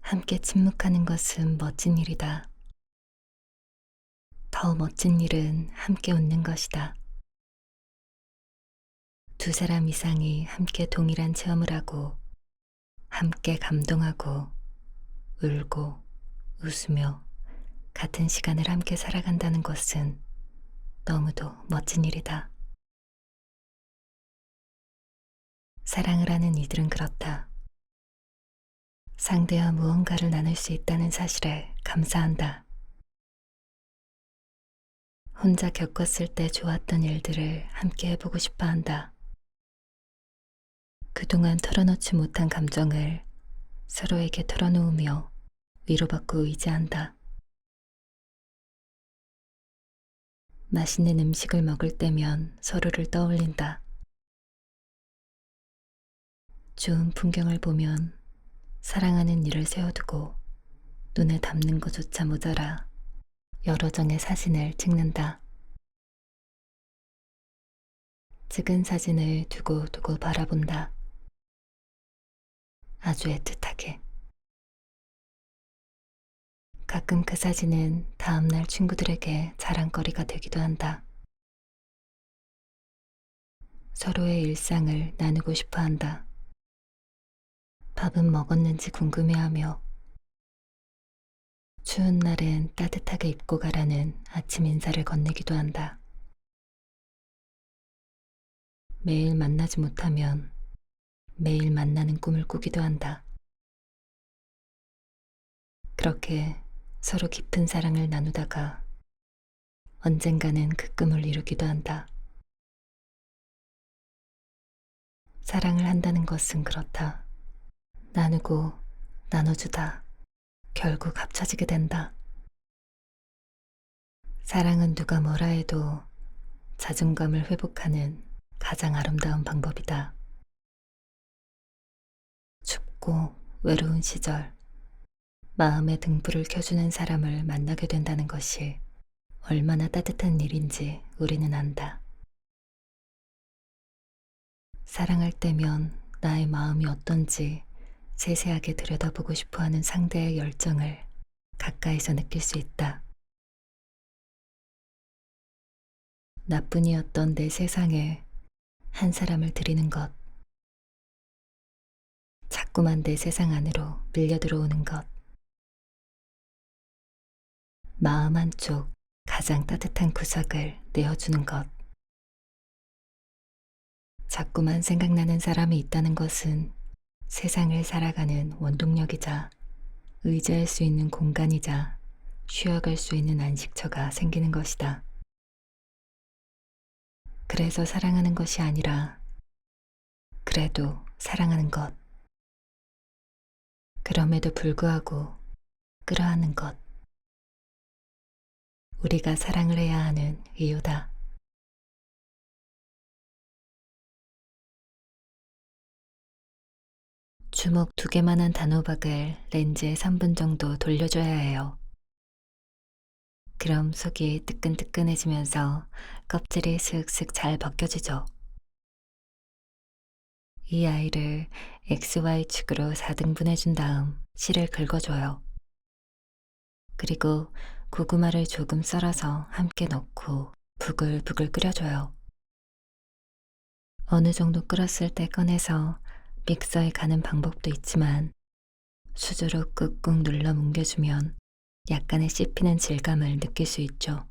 함께 침묵하는 것은 멋진 일이다. 더 멋진 일은 함께 웃는 것이다. 두 사람 이상이 함께 동일한 체험을 하고, 함께 감동하고, 울고, 웃으며, 같은 시간을 함께 살아간다는 것은 너무도 멋진 일이다. 사랑을 하는 이들은 그렇다. 상대와 무언가를 나눌 수 있다는 사실에 감사한다. 혼자 겪었을 때 좋았던 일들을 함께 해보고 싶어 한다. 그동안 털어놓지 못한 감정을 서로에게 털어놓으며 위로받고 의지한다. 맛있는 음식을 먹을 때면 서로를 떠올린다. 좋은 풍경을 보면 사랑하는 이를 세워두고 눈에 담는 것조차 모자라 여러 장의 사진을 찍는다. 찍은 사진을 두고두고 바라본다. 아주 애틋하게. 가끔 그 사진은 다음날 친구들에게 자랑거리가 되기도 한다. 서로의 일상을 나누고 싶어 한다. 밥은 먹었는지 궁금해하며 추운 날엔 따뜻하게 입고 가라는 아침 인사를 건네기도 한다. 매일 만나지 못하면 매일 만나는 꿈을 꾸기도 한다. 그렇게 서로 깊은 사랑을 나누다가 언젠가는 그 꿈을 이루기도 한다. 사랑을 한다는 것은 그렇다. 나누고 나눠주다 결국 합쳐지게 된다. 사랑은 누가 뭐라 해도 자존감을 회복하는 가장 아름다운 방법이다. 춥고 외로운 시절, 마음의 등불을 켜주는 사람을 만나게 된다는 것이 얼마나 따뜻한 일인지 우리는 안다. 사랑할 때면 나의 마음이 어떤지 세세하게 들여다보고 싶어 하는 상대의 열정을 가까이서 느낄 수 있다. 나뿐이었던 내 세상에 한 사람을 들이는 것, 자꾸만 내 세상 안으로 밀려 들어오는 것, 마음 한쪽 가장 따뜻한 구석을 내어주는 것, 자꾸만 생각나는 사람이 있다는 것은 세상을 살아가는 원동력이자 의지할 수 있는 공간이자 쉬어갈 수 있는 안식처가 생기는 것이다. 그래서 사랑하는 것이 아니라 그래도 사랑하는 것, 그럼에도 불구하고 끌어안는 것, 우리가 사랑을 해야 하는 이유다. 주먹 2개만한 단호박을 렌즈에 3분 정도 돌려줘야 해요. 그럼 속이 뜨끈뜨끈해지면서 껍질이 슥슥 잘 벗겨지죠. 이 아이를 XY축으로 4등분해 준 다음 실을 긁어줘요. 그리고 고구마를 조금 썰어서 함께 넣고 부글부글 끓여줘요. 어느 정도 끓었을 때 꺼내서 믹서에 가는 방법도 있지만 수저로 꾹꾹 눌러 뭉개주면 약간의 씹히는 질감을 느낄 수 있죠.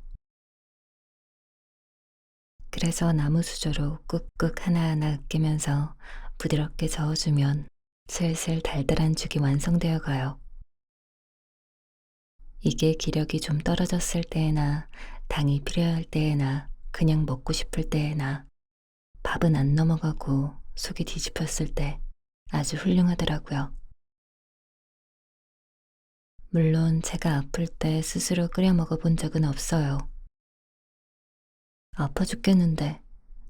그래서 나무 수저로 꾹꾹 하나하나 으깨면서 부드럽게 저어주면 슬슬 달달한 죽이 완성되어 가요. 이게 기력이 좀 떨어졌을 때에나 당이 필요할 때에나 그냥 먹고 싶을 때에나 밥은 안 넘어가고 속이 뒤집혔을 때 아주 훌륭하더라고요. 물론 제가 아플 때 스스로 끓여 먹어본 적은 없어요. 아파 죽겠는데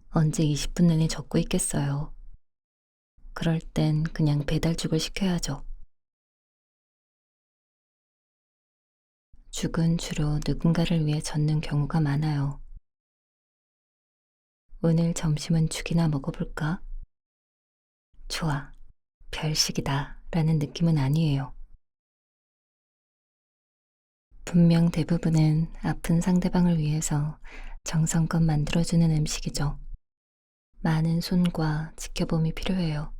언제 20분 내내 젓고 있겠어요. 그럴 땐 그냥 배달죽을 시켜야죠. 죽은 주로 누군가를 위해 젓는 경우가 많아요. 오늘 점심은 죽이나 먹어볼까? 좋아, 별식이다 라는 느낌은 아니에요. 분명 대부분은 아픈 상대방을 위해서 정성껏 만들어주는 음식이죠. 많은 손과 지켜봄이 필요해요.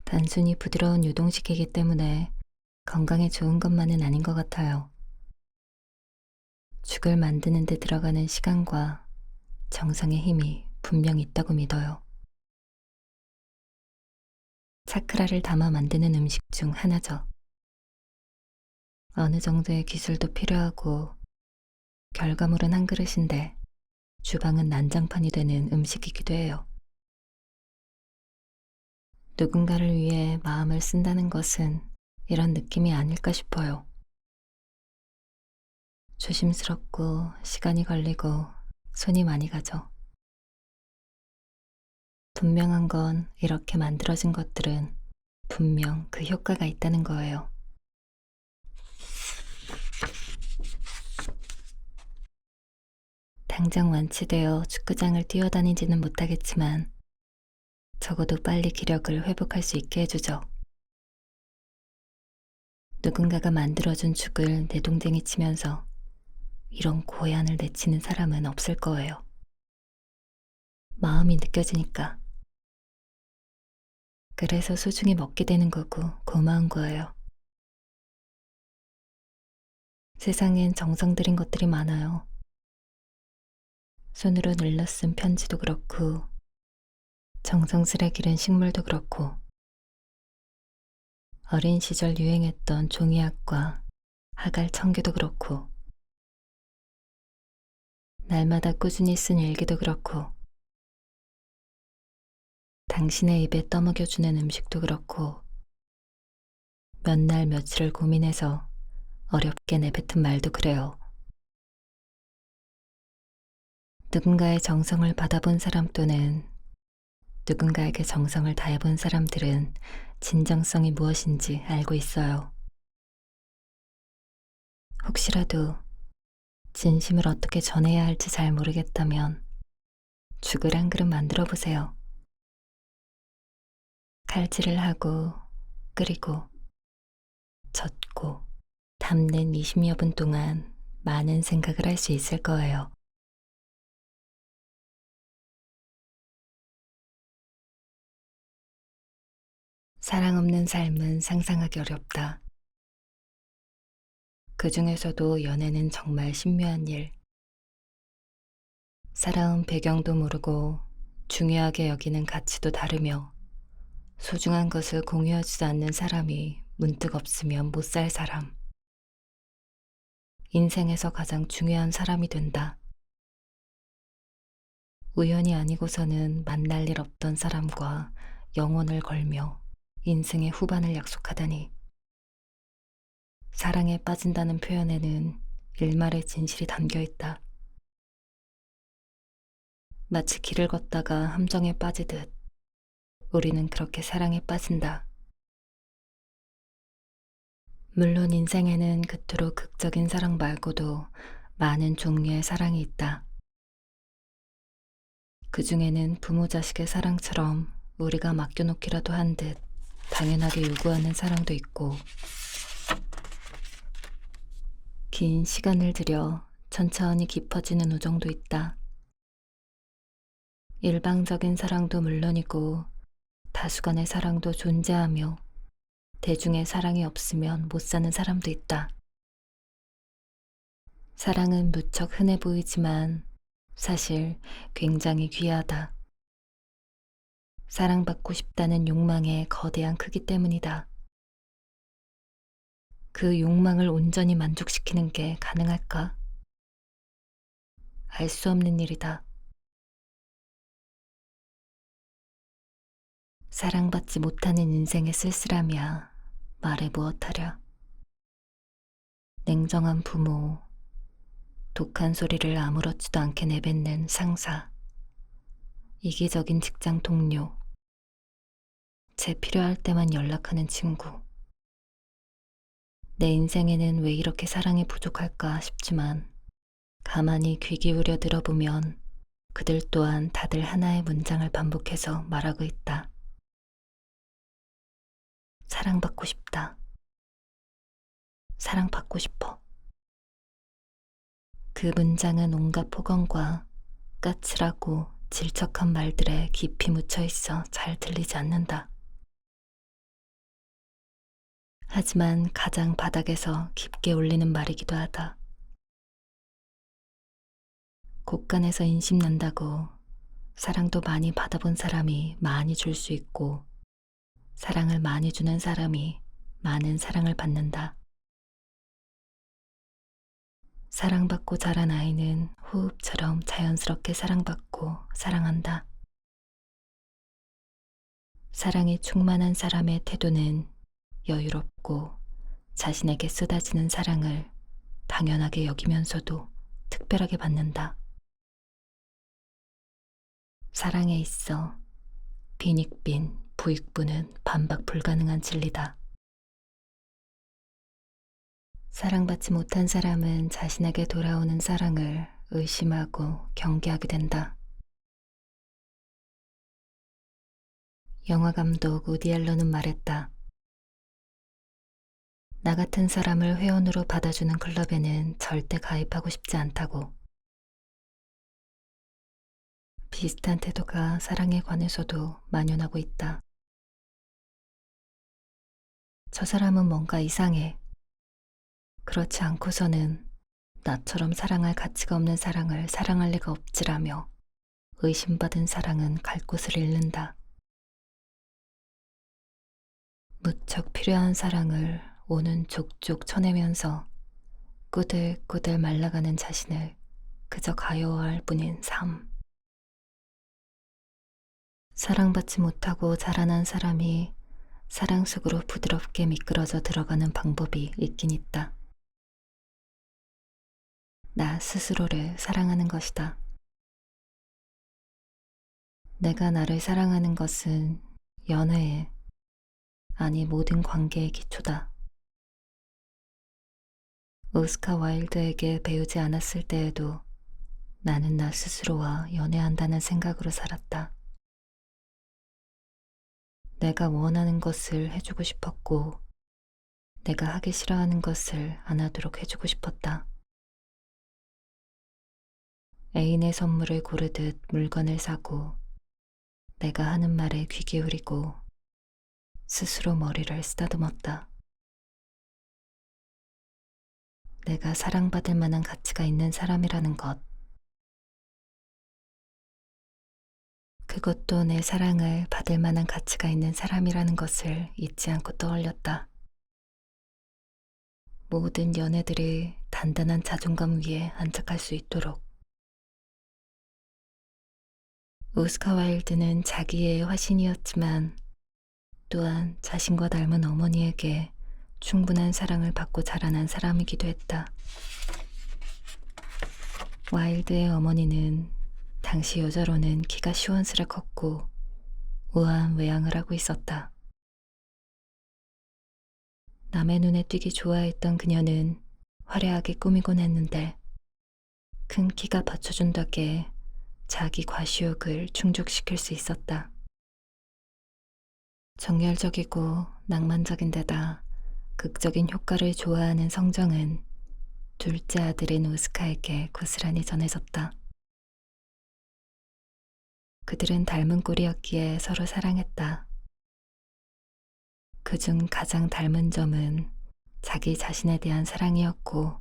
단순히 부드러운 유동식이기 때문에 건강에 좋은 것만은 아닌 것 같아요. 죽을 만드는 데 들어가는 시간과 정성의 힘이 분명 있다고 믿어요. 차크라를 담아 만드는 음식 중 하나죠. 어느 정도의 기술도 필요하고 결과물은 한 그릇인데 주방은 난장판이 되는 음식이기도 해요. 누군가를 위해 마음을 쓴다는 것은 이런 느낌이 아닐까 싶어요. 조심스럽고 시간이 걸리고 손이 많이 가죠. 분명한 건 이렇게 만들어진 것들은 분명 그 효과가 있다는 거예요. 당장 완치되어 축구장을 뛰어다니지는 못하겠지만 적어도 빨리 기력을 회복할 수 있게 해주죠. 누군가가 만들어준 죽을 내동댕이 치면서 이런 고해안을 내치는 사람은 없을 거예요. 마음이 느껴지니까. 그래서 소중히 먹게 되는 거고 고마운 거예요. 세상엔 정성 들인 것들이 많아요. 손으로 눌러 쓴 편지도 그렇고 정성스레 기른 식물도 그렇고 어린 시절 유행했던 종이학과 하갈 청규도 그렇고 날마다 꾸준히 쓴 일기도 그렇고 당신의 입에 떠먹여주는 음식도 그렇고 몇 날 며칠을 고민해서 어렵게 내뱉은 말도 그래요. 누군가의 정성을 받아본 사람 또는 누군가에게 정성을 다해본 사람들은 진정성이 무엇인지 알고 있어요. 혹시라도 진심을 어떻게 전해야 할지 잘 모르겠다면 죽을 한 그릇 만들어 보세요. 칼질을 하고 끓이고 젓고 담는 20여 분 동안 많은 생각을 할 수 있을 거예요. 사랑 없는 삶은 상상하기 어렵다. 그 중에서도 연애는 정말 신묘한 일. 살아온 배경도 모르고 중요하게 여기는 가치도 다르며 소중한 것을 공유하지도 않는 사람이 문득 없으면 못 살 사람. 인생에서 가장 중요한 사람이 된다. 우연이 아니고서는 만날 일 없던 사람과 영혼을 걸며 인생의 후반을 약속하다니. 사랑에 빠진다는 표현에는 일말의 진실이 담겨 있다. 마치 길을 걷다가 함정에 빠지듯 우리는 그렇게 사랑에 빠진다. 물론 인생에는 그토록 극적인 사랑 말고도 많은 종류의 사랑이 있다. 그 중에는 부모 자식의 사랑처럼 우리가 맡겨놓기라도 한 듯 당연하게 요구하는 사랑도 있고, 긴 시간을 들여 천천히 깊어지는 우정도 있다. 일방적인 사랑도 물론이고 다수간의 사랑도 존재하며 대중의 사랑이 없으면 못 사는 사람도 있다. 사랑은 무척 흔해 보이지만 사실 굉장히 귀하다. 사랑받고 싶다는 욕망의 거대한 크기 때문이다. 그 욕망을 온전히 만족시키는 게 가능할까? 알 수 없는 일이다. 사랑받지 못하는 인생의 쓸쓸함이야. 말해 무엇하랴. 냉정한 부모, 독한 소리를 아무렇지도 않게 내뱉는 상사, 이기적인 직장 동료, 제 필요할 때만 연락하는 친구. 내 인생에는 왜 이렇게 사랑이 부족할까 싶지만 가만히 귀 기울여 들어보면 그들 또한 다들 하나의 문장을 반복해서 말하고 있다. 사랑받고 싶다. 사랑받고 싶어. 그 문장은 온갖 폭언과 까칠하고 질척한 말들에 깊이 묻혀 있어 잘 들리지 않는다. 하지만 가장 바닥에서 깊게 울리는 말이기도 하다. 곳간에서 인심난다고 사랑도 많이 받아본 사람이 많이 줄 수 있고 사랑을 많이 주는 사람이 많은 사랑을 받는다. 사랑받고 자란 아이는 호흡처럼 자연스럽게 사랑받고 사랑한다. 사랑이 충만한 사람의 태도는 여유롭고 자신에게 쏟아지는 사랑을 당연하게 여기면서도 특별하게 받는다. 사랑에 있어 빈익빈 부익부는 반박 불가능한 진리다. 사랑받지 못한 사람은 자신에게 돌아오는 사랑을 의심하고 경계하게 된다. 영화 감독 우디 앨런은 말했다. 나 같은 사람을 회원으로 받아주는 클럽에는 절대 가입하고 싶지 않다고. 비슷한 태도가 사랑에 관해서도 만연하고 있다. 저 사람은 뭔가 이상해. 그렇지 않고서는 나처럼 사랑할 가치가 없는 사랑을 사랑할 리가 없지라며 의심받은 사랑은 갈 곳을 잃는다. 무척 필요한 사랑을 오는 족족 쳐내면서 꾸들꾸들 말라가는 자신을 그저 가여워할 뿐인 삶. 사랑받지 못하고 자라난 사람이 사랑 속으로 부드럽게 미끄러져 들어가는 방법이 있긴 있다. 나 스스로를 사랑하는 것이다. 내가 나를 사랑하는 것은 연애에, 아니 모든 관계의 기초다. 오스카 와일드에게 배우지 않았을 때에도 나는 나 스스로와 연애한다는 생각으로 살았다. 내가 원하는 것을 해주고 싶었고, 내가 하기 싫어하는 것을 안 하도록 해주고 싶었다. 애인의 선물을 고르듯 물건을 사고, 내가 하는 말에 귀 기울이고, 스스로 머리를 쓰다듬었다. 내가 사랑받을 만한 가치가 있는 사람이라는 것. 그것도 내 사랑을 받을 만한 가치가 있는 사람이라는 것을 잊지 않고 떠올렸다. 모든 연애들이 단단한 자존감 위에 안착할 수 있도록. 오스카 와일드는 자기의 화신이었지만 또한 자신과 닮은 어머니에게 충분한 사랑을 받고 자라난 사람이기도 했다. 와일드의 어머니는 당시 여자로는 키가 시원스레 컸고 우아한 외양을 하고 있었다. 남의 눈에 띄기 좋아했던 그녀는 화려하게 꾸미곤 했는데 큰 키가 받쳐준 덕에 자기 과시욕을 충족시킬 수 있었다. 정열적이고 낭만적인 데다 극적인 효과를 좋아하는 성정은 둘째 아들인 오스카에게 고스란히 전해졌다. 그들은 닮은 꼴이었기에 서로 사랑했다. 그중 가장 닮은 점은 자기 자신에 대한 사랑이었고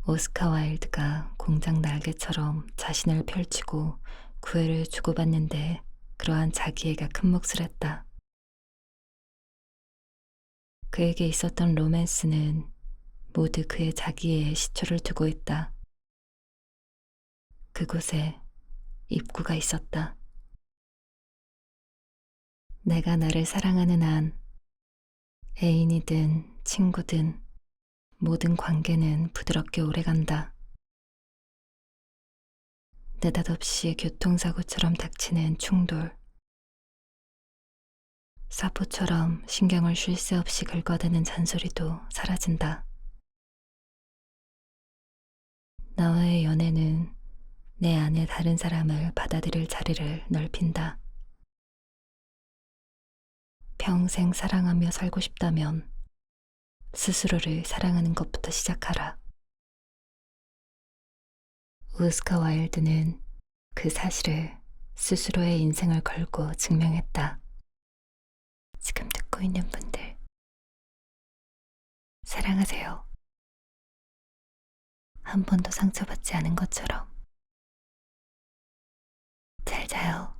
오스카 와일드가 공작 날개처럼 자신을 펼치고 구애를 주고받는데 그러한 자기애가 큰 몫을 했다. 그에게 있었던 로맨스는 모두 그의 자기애에 시초를 두고 있다. 그곳에 입구가 있었다. 내가 나를 사랑하는 한 애인이든 친구든 모든 관계는 부드럽게 오래간다. 느닷없이 교통사고처럼 닥치는 충돌. 사포처럼 신경을 쉴 새 없이 긁어대는 잔소리도 사라진다. 나와의 연애는 내 안에 다른 사람을 받아들일 자리를 넓힌다. 평생 사랑하며 살고 싶다면 스스로를 사랑하는 것부터 시작하라. 오스카 와일드는 그 사실을 스스로의 인생을 걸고 증명했다. 지금 듣고 있는 분들, 사랑하세요. 한 번도 상처받지 않은 것처럼. 잘 자요.